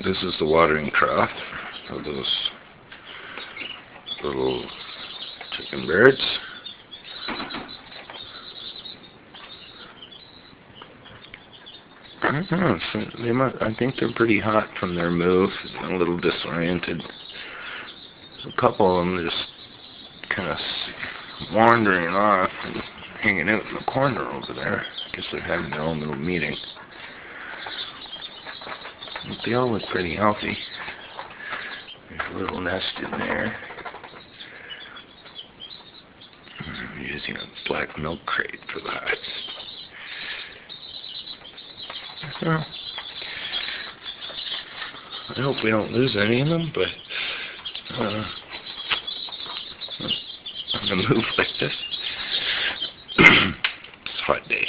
This is the watering trough of those little chicken birds. I don't know. I think they're pretty hot from their move. A little disoriented. A couple of them just kind of wandering off and hanging out in the corner over there. I guess they're having their own little meeting. But they all look pretty healthy. There's a little nest in there. I'm using a black milk crate for that. Well, I hope we don't lose any of them, but on a move like this, it's a hot day.